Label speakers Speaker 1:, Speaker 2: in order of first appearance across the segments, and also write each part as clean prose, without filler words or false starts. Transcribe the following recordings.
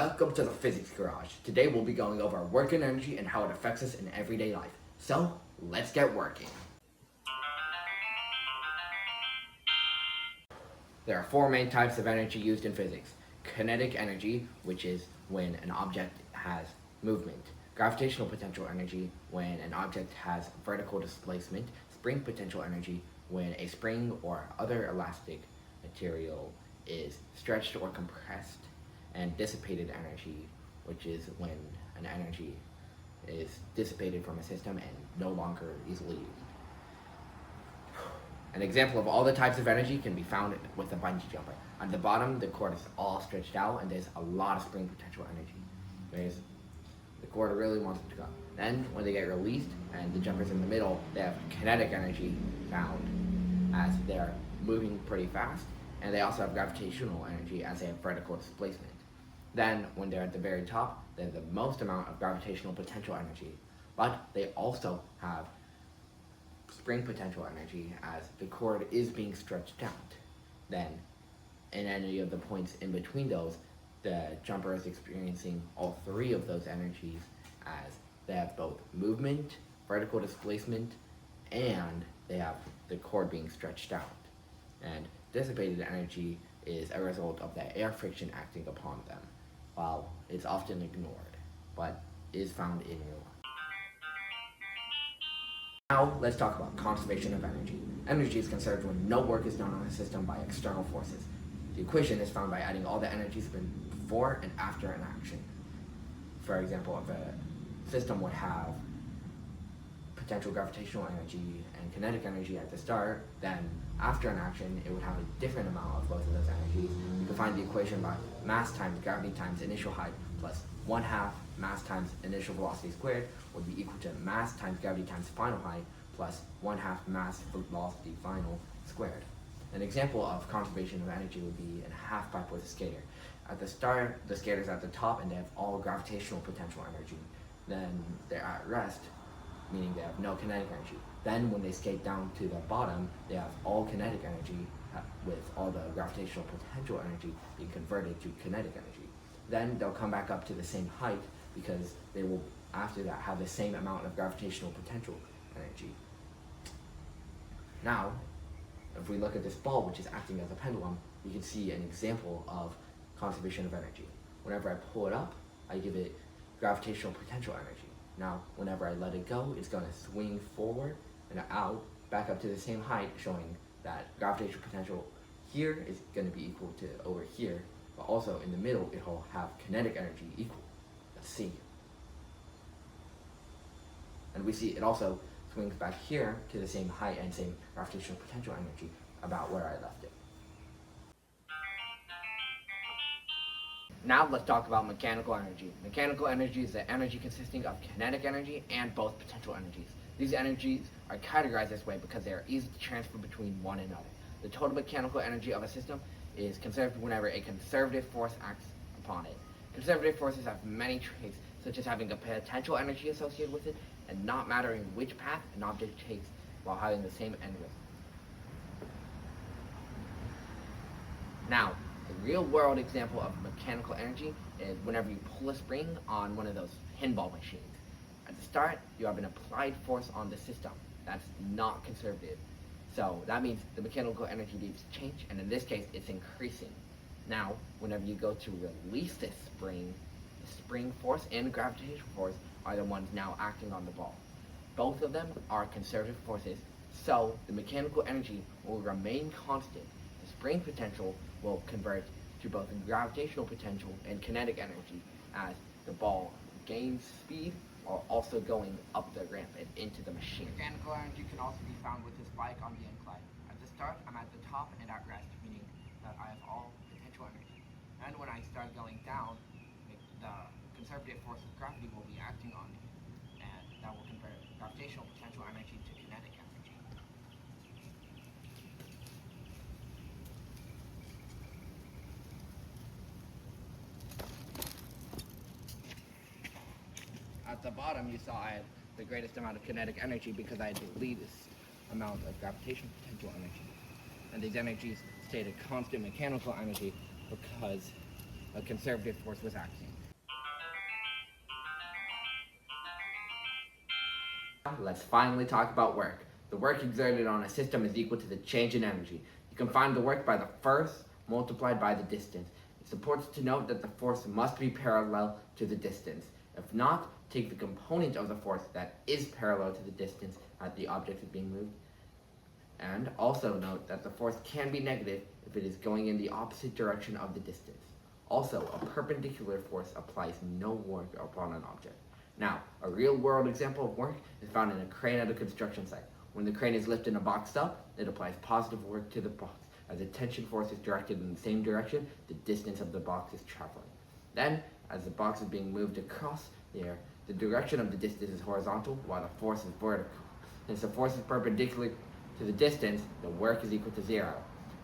Speaker 1: Welcome to the Physics Garage. Today we'll be going over working energy and how it affects us in everyday life. So, let's get working. There are four main types of energy used in physics. Kinetic energy, which is when an object has movement. Gravitational potential energy, when an object has vertical displacement. Spring potential energy, when a spring or other elastic material is stretched or compressed. And dissipated energy, which is when an energy is dissipated from a system and no longer easily used. An example of all the types of energy can be found with a bungee jumper. On the bottom, the cord is all stretched out and there's a lot of spring potential energy. The cord really wants them to go. Then, when they get released and the jumper's in the middle, they have kinetic energy found as they're moving pretty fast, and they also have gravitational energy as they have vertical displacement. Then, when they're at the very top, they have the most amount of gravitational potential energy, but they also have spring potential energy as the cord is being stretched out. Then, in any of the points in between those, the jumper is experiencing all three of those energies as they have both movement, vertical displacement, and they have the cord being stretched out. And dissipated energy is a result of the air friction acting upon them, while it's often ignored, but is found in real life. Now, let's talk about conservation of energy. Energy is conserved when no work is done on a system by external forces. The equation is found by adding all the energies before and after an action. For example, if a system would have potential gravitational energy and kinetic energy at the start, then after an action, it would have a different amount of both of those energies. You can find the equation by mass times gravity times initial height plus 1/2 mass times initial velocity squared would be equal to mass times gravity times final height plus 1/2 mass velocity final squared. An example of conservation of energy would be in a half pipe with a skater. At the start, the skater's at the top and they have all gravitational potential energy. Then they're at rest, meaning they have no kinetic energy. Then when they skate down to the bottom, they have all kinetic energy with all the gravitational potential energy being converted to kinetic energy. Then they'll come back up to the same height because they will, after that, have the same amount of gravitational potential energy. Now, if we look at this ball, which is acting as a pendulum, we can see an example of conservation of energy. Whenever I pull it up, I give it gravitational potential energy. Now, whenever I let it go, it's going to swing forward and out, back up to the same height, showing that gravitational potential here is going to be equal to over here, but also in the middle, it will have kinetic energy equal. Let's see. And we see it also swings back here to the same height and same gravitational potential energy about where I left it. Now let's talk about mechanical energy. Mechanical energy is the energy consisting of kinetic energy and both potential energies. These energies are categorized this way because they are easy to transfer between one another. The total mechanical energy of a system is conserved whenever a conservative force acts upon it. Conservative forces have many traits, such as having a potential energy associated with it and not mattering which path an object takes while having the same end result. Now, a real-world example of mechanical energy is whenever you pull a spring on one of those pinball machines. At the start, you have an applied force on the system. That's not conservative. So that means the mechanical energy needs to change, and in this case, it's increasing. Now, whenever you go to release this spring, the spring force and gravitational force are the ones now acting on the ball. Both of them are conservative forces, so the mechanical energy will remain constant. The spring potential will convert to both gravitational potential and kinetic energy as the ball gains speed while also going up the ramp and into the machine. Mechanical energy can also be found with this bike on the incline. At the start, I'm at the top and at rest, meaning that I have all potential energy. And when I start going down, the conservative force of gravity will be acting on me, and that will convert gravitational potential energy to kinetic energy. At the bottom, you saw I had the greatest amount of kinetic energy because I had the least amount of gravitational potential energy. And these energies stayed a constant mechanical energy because a conservative force was acting. Let's finally talk about work. The work exerted on a system is equal to the change in energy. You can find the work by the force multiplied by the distance. It's important to note that the force must be parallel to the distance. If not, take the component of the force that is parallel to the distance as the object is being moved. And also note that the force can be negative if it is going in the opposite direction of the distance. Also, a perpendicular force applies no work upon an object. Now, a real-world example of work is found in a crane at a construction site. When the crane is lifting a box up, it applies positive work to the box. As the tension force is directed in the same direction, the distance of the box is traveling. Then, as the box is being moved across the air, the direction of the distance is horizontal, while the force is vertical. Since the force is perpendicular to the distance, the work is equal to 0.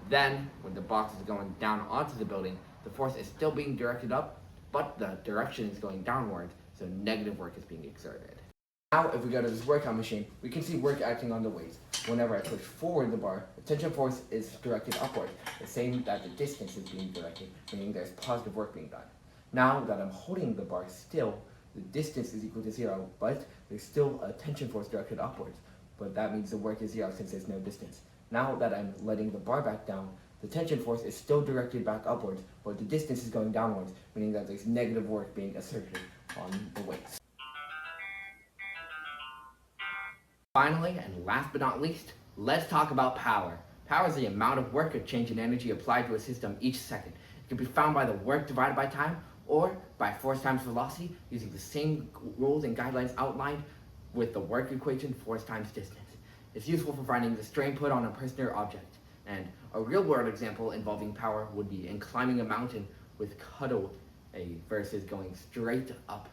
Speaker 1: Then, when the box is going down onto the building, the force is still being directed up, but the direction is going downwards, so negative work is being exerted. Now, if we go to this workout machine, we can see work acting on the weights. Whenever I push forward the bar, the tension force is directed upward, the same that the distance is being directed, meaning there's positive work being done. Now that I'm holding the bar still, the distance is equal to 0, but there's still a tension force directed upwards, but that means the work is 0 since there's no distance. Now that I'm letting the bar back down, the tension force is still directed back upwards, but the distance is going downwards, meaning that there's negative work being exerted on the weights. Finally, and last but not least, let's talk about power. Power is the amount of work or change in energy applied to a system each second. It can be found by the work divided by time, or by force times velocity, using the same rules and guidelines outlined with the work equation, force times distance. It's useful for finding the strain put on a person or object. And a real-world example involving power would be in climbing a mountain with cutaway versus going straight up.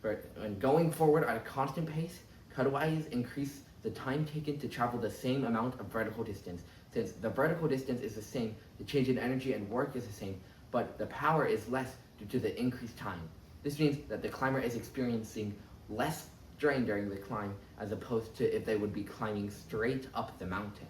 Speaker 1: When going forward at a constant pace, cutaways increase the time taken to travel the same amount of vertical distance. Since the vertical distance is the same, the change in energy and work is the same, but the power is less due to the increased time. This means that the climber is experiencing less strain during the climb as opposed to if they would be climbing straight up the mountain.